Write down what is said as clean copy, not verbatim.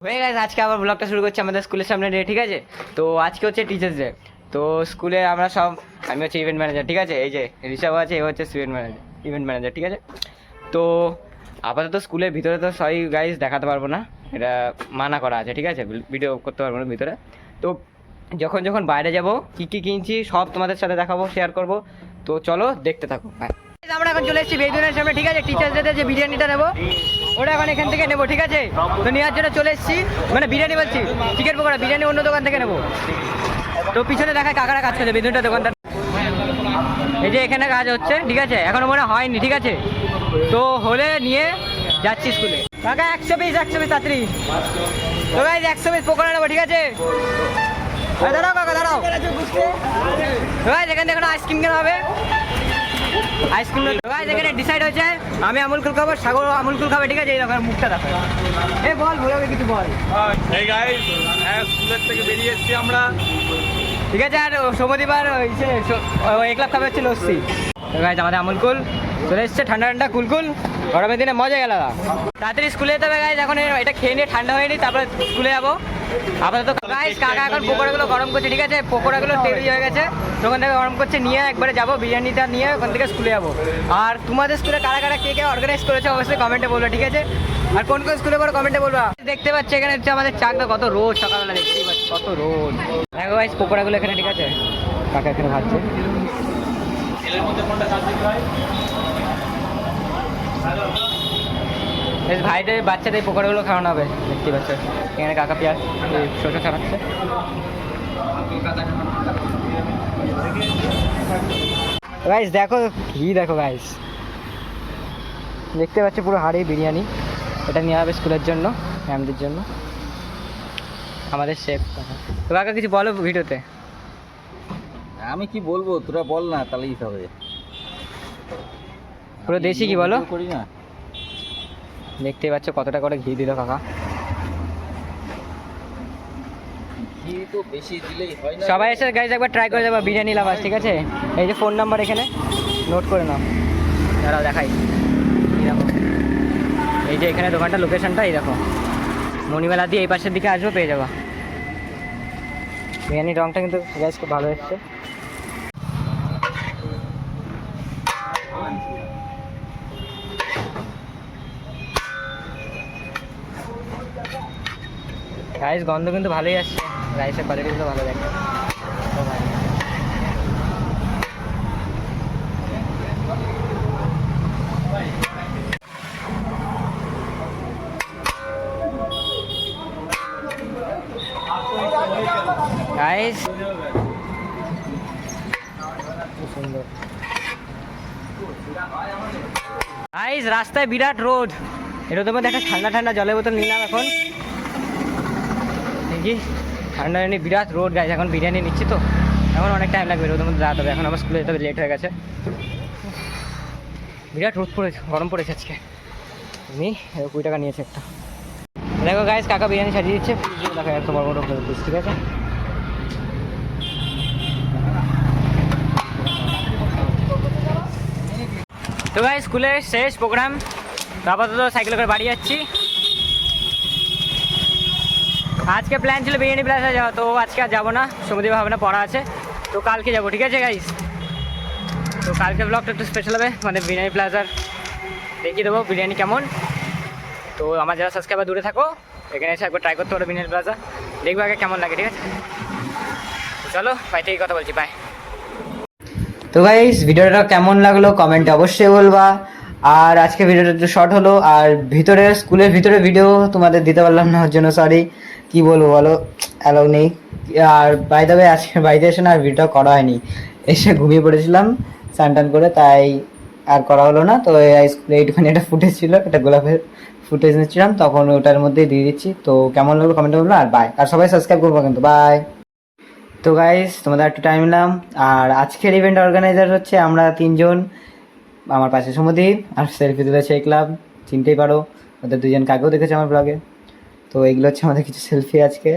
হয়ে গেছে। আজকে আবার ব্লগটা শুরু করছি আমাদের স্কুলের সামনে দিয়ে, ঠিক আছে? তো আজকে হচ্ছে টিচার্স ডে। তো স্কুলে আমরা সব, আমি হচ্ছে ইভেন্ট ম্যানেজার, ঠিক আছে? এই যে ঋষভ আছে, এ হচ্ছে ইভেন্ট ম্যানেজার, ঠিক আছে? তো আপাতত স্কুলের ভিতরে তো সবাই গাইজ দেখাতে পারবো না, এটা মানা করা আছে, ঠিক আছে? ভিডিও করতে পারবো না ভিতরে। তো যখন যখন বাইরে যাব কী কী কিনছি সব তোমাদের সাথে দেখাবো, শেয়ার করবো। তো চলো দেখতে থাকো। হ্যাঁ, আমরা এখন চলে এসেছি বেদুনের সামনে, ঠিক আছে? টিচার্স ডেতে যে বিরিয়ানিটা নেবো ওটা এখন এখান থেকে নেবো, ঠিক আছে? তো নেওয়ার জন্য চলে এসেছি, মানে বিরিয়ানি বলছি, চিকেন পকোড়া, বিরিয়ানি অন্য দোকান থেকে নেবো। তো পিছনে দেখায় কাকারা কাজ করছে, বেদুনটা দোকানটা এই যে এখানে কাজ হচ্ছে, ঠিক আছে? এখনো মনে হয়নি, ঠিক আছে? তো হলে নিয়ে যাচ্ছি স্কুলে। কাকা 100 পিস তাড়াতাড়ি। তো ভাই 100 পিস পকোড়া নেবো, ঠিক আছে? দাঁড়াও কাকা, দাঁড়াও। তো ভাই এখানে দেখো আইসক্রিম কেনা হবে, আইসক্রিম। এখানে ডিসাইড হয়েছে আমি আমুল কুল খাবো, সাগর আমুল কুল খাবে, ঠিক আছে? এই রকম মুখটা দেখো। এ বল, বলে কিছু বল। এই গাইস, স্কুলের থেকে বেরিয়ে এসেছি আমরা, ঠিক আছে? আর সোমদিবার এক লাখ খাবে হচ্ছে লস্যি। তো গাইস আমাদের আমুল কুল চলে এসছে, ঠান্ডা ঠান্ডা কুলকুল, গরমের দিনে মজা গেল। তাড়াতাড়ি স্কুলে যেতে হবে গাইস, এখন এটা খেয়ে নিয়ে ঠান্ডা হয়নি, তারপরে স্কুলে যাবো। আপাতত গাইস কাকা এখন পকোড়াগুলো গরম করছে, ঠিক আছে? পকোড়াগুলো তৈরি হয়ে গেছে, দোকান থেকে গরম করছে, নিয়ে একবারে যাবো বিরিয়ানিটা নিয়ে ওখান থেকে স্কুলে যাবো। আর তোমাদের স্কুলে কারা কারা কে কে অর্গানাইজ করেছে অবশ্যই কমেন্টে বলবে, ঠিক আছে? আর কোন কোন স্কুলে পরে কমেন্টে বলবা। দেখতে পাচ্ছি এখানে হচ্ছে আমাদের চাকদা, কত রোদ সকালবেলা, দেখতেই পাচ্ছি কত রোদ। দেখো গাইস পকোড়াগুলো এখানে, ঠিক আছে? কাকা এখানে ভাজছে। বেশ ভাইদের বাচ্চাদের পকোড়াগুলো খাওয়ানো হবে, দেখতে পাচ্ছে এখানে কাকা পেঁয়াজ শসা ছাড়াচ্ছে। গাইস দেখো ঘি, দেখো গাইস, দেখতে পাচ্ছি পুরো হাঁড়ি বিরিয়ানি। এটা নিয়ে হবে স্কুলের জন্য, ম্যামদের জন্য, আমাদের শেফ। তো কাকা কিছু বলো ভিডিওতে। আমি কি বলবো, তোরা বল না, তাহলেই হবে। পুরো দেশি কি বলো, করি না। দেখতেই পাচ্ছ কতটা করে ঘি দিল কাকা। ঘি তো বেশি দিলেই হয় না। সবাই এসে গাইজ একবার ট্রাই করে যাবো বিরিয়ানি লাভার, ঠিক আছে? এই যে ফোন নাম্বার এখানে নোট করে নাও, দাঁড়াও দেখাই। এই যে এখানে দোকানটা, লোকেশনটা এই দেখো, মণিমেলা দিয়ে এই পাশের দিকে আসবো, পেয়ে যাবা। বিরিয়ানির রঙটা কিন্তু গাইজ খুব ভালো এসছে। রাইস গন্ধ কিন্তু ভালোই আসছে, রাইসের কোয়ালিটি কিন্তু ভালো দেখে। গাইস সুন্দর গাইস, রাস্তায় বিরাট রোদ, এটা তোমার দেখা ঠান্ডা ঠান্ডা জলের বোতল নিলাম এখন, দেখি ঠান্ডা এনে বিরাট রোদ গাইস। এখন বিরিয়ানি নিচ্ছি তো, এখন অনেক টাইম লাগবে, রোদের মধ্যে দাঁড়াতে হবে। এখন আমার স্কুলে যেতে হবে, লেট হয়ে গেছে, বিরাট রোদ পড়েছে, গরম পড়েছে আজকে। এমনি 20 টাকা নিয়েছে একটা। দেখো গাইস কাকা বিরিয়ানি সাজিয়ে দিচ্ছে, দেখো এত বড় বড় পিস, ঠিক আছে? তো গাইস স্কুলের শেষ প্রোগ্রাম, আপাতত সাইকেল করে বাড়ি যাচ্ছি। আজকে প্ল্যান ছিল বিরিয়ানি প্লাজা যাওয়া, তো আজকে আর যাবো না, সমুদ্র হবে না, পড়া আছে, তো কালকে যাবো, ঠিক আছে গাইস? তো কালকে ব্লগটা একটু স্পেশাল হবে, মানে বিরিয়ানি প্লাজার দেখিয়ে দেবো বিরিয়ানি কেমন। তো আমার যারা সাবস্ক্রাইবার দূরে থাকো, এখানে এসে একবার ট্রাই করতে পারো বিরিয়ানি প্লাজা, দেখবো আগে কেমন লাগে, ঠিক আছে? চলো বাই, থেকে কথা বলছি, বাই। তো গাইস ভিডিওটা কেমন লাগলো কমেন্টে অবশ্যই বলবা। আর আজকে ভিডিওটা একটু শর্ট হলো, আর ভিতরে স্কুলের ভিতরে ভিডিও তোমাদের দিতে পারলাম না, ওর জন্য সরি। কি বলবো বলো, অ্যালাউ নেই। আর বাই দ্য ওয়ে আজকে বাড়িতে এসে না আর ভিডিওটা করা হয়নি, এসে ঘুমিয়ে পড়েছিলাম স্নান টান করে, তাই আর করা হলো না। তো স্কুলে এইটুখানি একটা ফুটেজ ছিল, একটা গোলাপের ফুটেজ নিচ্ছিলাম, তখন ওটার মধ্যেই দিয়ে দিচ্ছি। তো কেমন লাগলো কমেন্টে বলবো, আর বাই। আর সবাই সাবস্ক্রাইব করবো কিন্তু, বাই। তো গাইস তোমাদের একটু টাইম নিলাম। আর আজকের ইভেন্ট অর্গানাইজার হচ্ছে আমরা 3জন, আমার পাশে সমুদ্র, আর সেলফি তুলেছে এই ক্লাব, চিনতেই পারো, ওদের 2জন কাকেও দেখেছে আমার ব্লগে। তো এগুলো হচ্ছে আমাদের কিছু সেলফি আজকে।